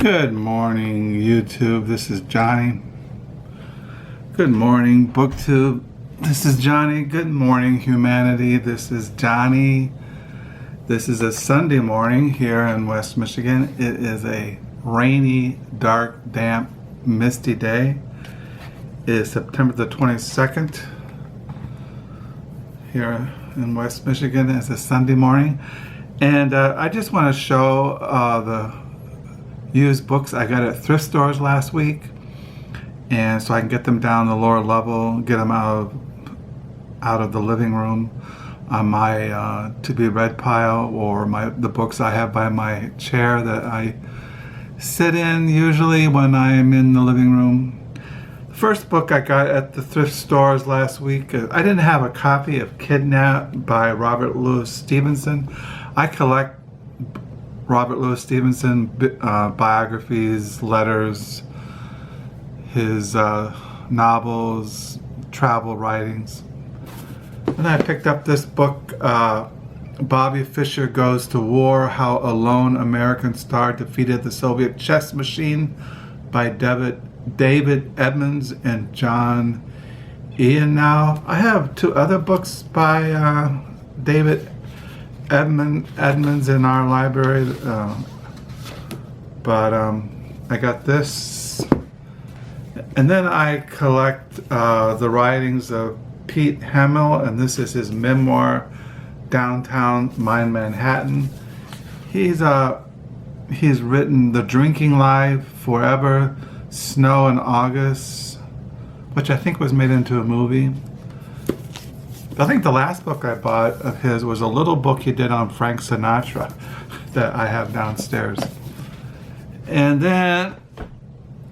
Good morning, YouTube. This is Johnny. Good morning, BookTube. This is Johnny. Good morning, humanity. This is Johnny. This is a Sunday morning here in West Michigan. It is a rainy, dark, damp, misty day. It is September the 22nd here in West Michigan. It's a Sunday morning. And I just want to show the used books I got at thrift stores last week, and so I can get them down the lower level, get them out of the living room on my to be read pile, or the books I have by my chair that I sit in usually when I'm in the living room. The first book I got at the thrift stores last week, I didn't have a copy of Kidnapped by Robert Louis Stevenson. I collect Robert Louis Stevenson biographies, letters, his novels, travel writings. And I picked up this book, Bobby Fischer Goes to War, How a Lone American Star Defeated the Soviet Chess Machine, by David Edmonds and John Eidinow. I have two other books by David Edmonds in our library, but I got this, and then I collect the writings of Pete Hamill, and this is his memoir, Downtown Mine Manhattan. He's written The Drinking Life, Forever, Snow in August, which I think was made into a movie. I think the last book I bought of his was a little book he did on Frank Sinatra that I have downstairs. And then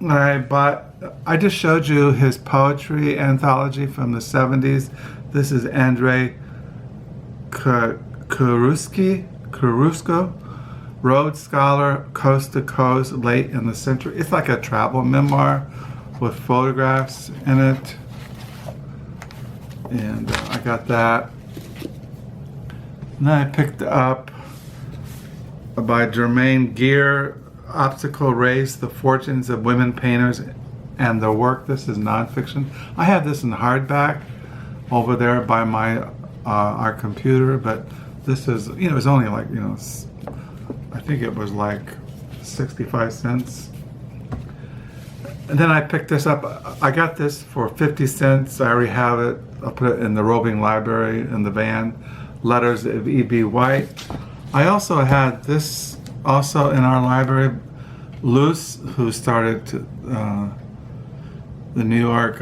I just showed you his poetry anthology from the 70s. This is Andrei Krusko, Rhodes Scholar, Coast to Coast, late in the century. It's like a travel memoir with photographs in it. And I got that. And then I picked up by Germaine, Greer, Obstacle Race, The Fortunes of Women Painters and Their Work. This is nonfiction. I have this in hardback over there by our computer, but this is, it was only like, I think it was like 65 cents. And then I picked this up. I got this for 50 cents. I already have it. I'll put it in the roving library in the van. Letters of E.B. White. I also had this also in our library. Luce, who started the New York.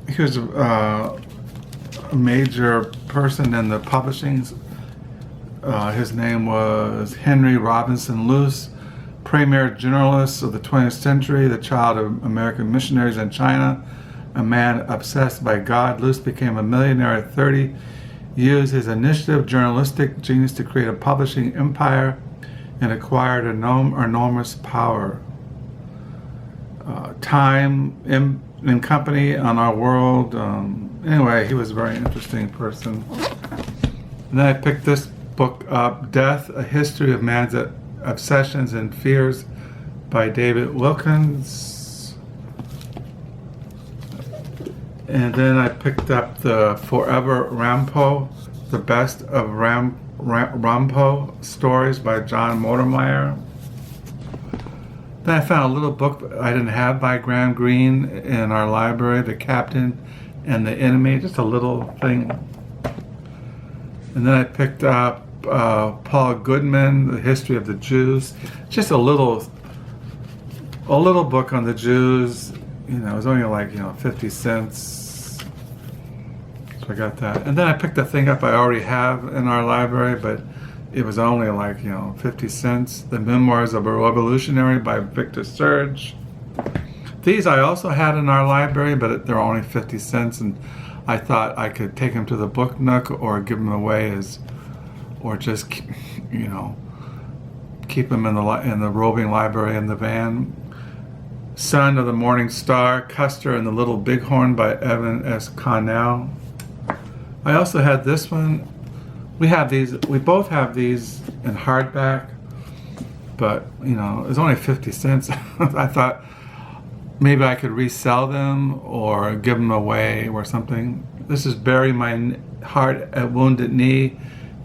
He was a major person in the publishing. His name was Henry Robinson Luce, premier journalist of the 20th century, the child of American missionaries in China, a man obsessed by God. Luce became a millionaire at 30, used his initiative, journalistic genius to create a publishing empire, and acquired enormous power. Time in company on our world. Anyway, he was a very interesting person. And then I picked this book up, Death, A History of Man's Obsessions and Fears, by David Wilkins. And then I picked up the Forever Rumpole, The Best of Rumpole Stories by John Mortimer. Then I found a little book I didn't have by Greene in our library, The Captain and the Enemy, just a little thing. And then I picked up Paul Goodman, The History of the Jews. Just a little book on the Jews. It was only like 50 cents. So I got that. And then I picked a thing up I already have in our library, but it was only like 50 cents. The Memoirs of a Revolutionary by Victor Serge. These I also had in our library, but they're only 50 cents, and I thought I could take them to the book nook or give them away or just keep them in the roving library in the van. Son of the Morning Star, Custer and the Little Bighorn by Evan S. Connell. I also had this one, We both have these in hardback, but you know, it's only 50 cents. I thought maybe I could resell them or give them away or something. This is Bury My Heart at Wounded Knee,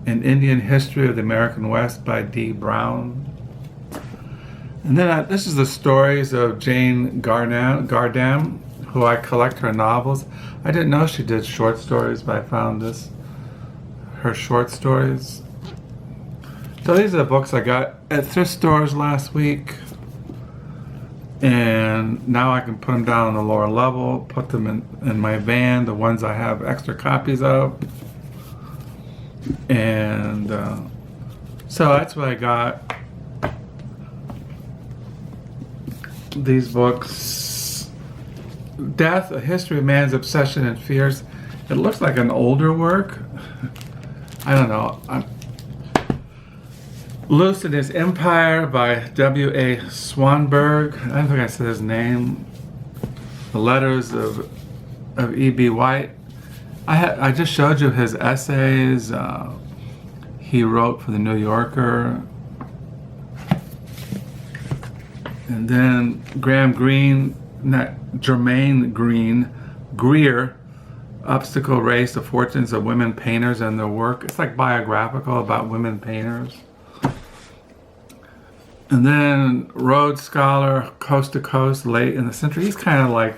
An Indian History of the American West by D. Brown. And then this is the stories of Jane Gardam, who I collect her novels. I didn't know she did short stories, but I found her short stories. So these are the books I got at thrift stores last week. And now I can put them down on the lower level, put them in my van, the ones I have extra copies of. And so that's what I got. These books. Death, A History of Man's Obsession and Fears. It looks like an older work. I don't know. Loose in His Empire by W.A. Swanberg. I don't think I said his name. The Letters of E.B. White. I just showed you his essays. He wrote for the New Yorker. And then Germaine Greene, Greer, Obstacle Race, The Fortunes of Women Painters and Their Work. It's like biographical about women painters. And then Rhodes Scholar, Coast to Coast, Late in the Century. He's kind of like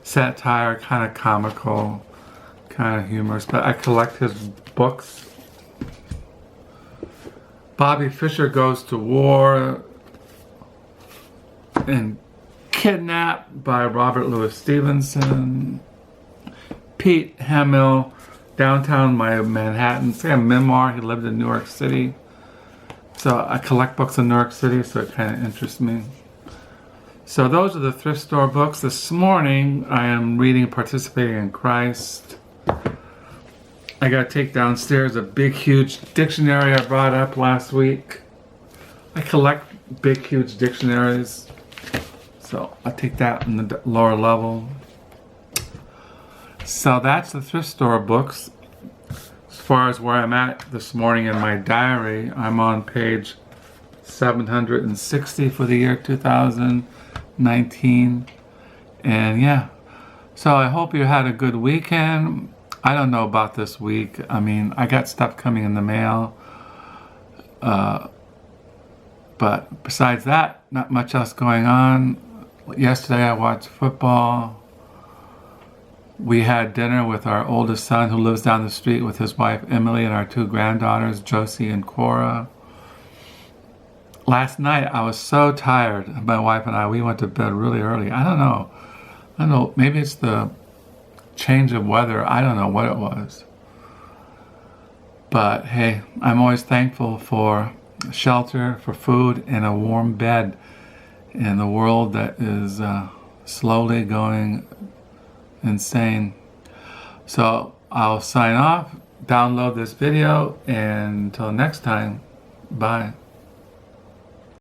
satire, kind of comical, kind of humorous, but I collect his books. Bobby Fischer Goes to War and Kidnapped by Robert Louis Stevenson. Pete Hamill, Downtown Manhattan. It's like a memoir. He lived in New York City. So I collect books in New York City, so it kind of interests me. So those are the thrift store books. This morning I am reading Participating in Christ. I got to take downstairs a big, huge dictionary I brought up last week. I collect big, huge dictionaries. So I'll take that in the lower level. So that's the thrift store books. As far as where I'm at this morning in my diary, I'm on page 760 for the year 2019. And yeah, so I hope you had a good weekend. I don't know about this week. I mean, I got stuff coming in the mail. But besides that, not much else going on. Yesterday I watched football. We had dinner with our oldest son who lives down the street with his wife Emily and our two granddaughters, Josie and Cora. Last night I was so tired. My wife and we went to bed really early. I don't know, maybe it's the change of weather. I don't know what it was. But hey, I'm always thankful for shelter, for food, and a warm bed in the world that is slowly going insane. So I'll sign off, download this video, and until next time, bye.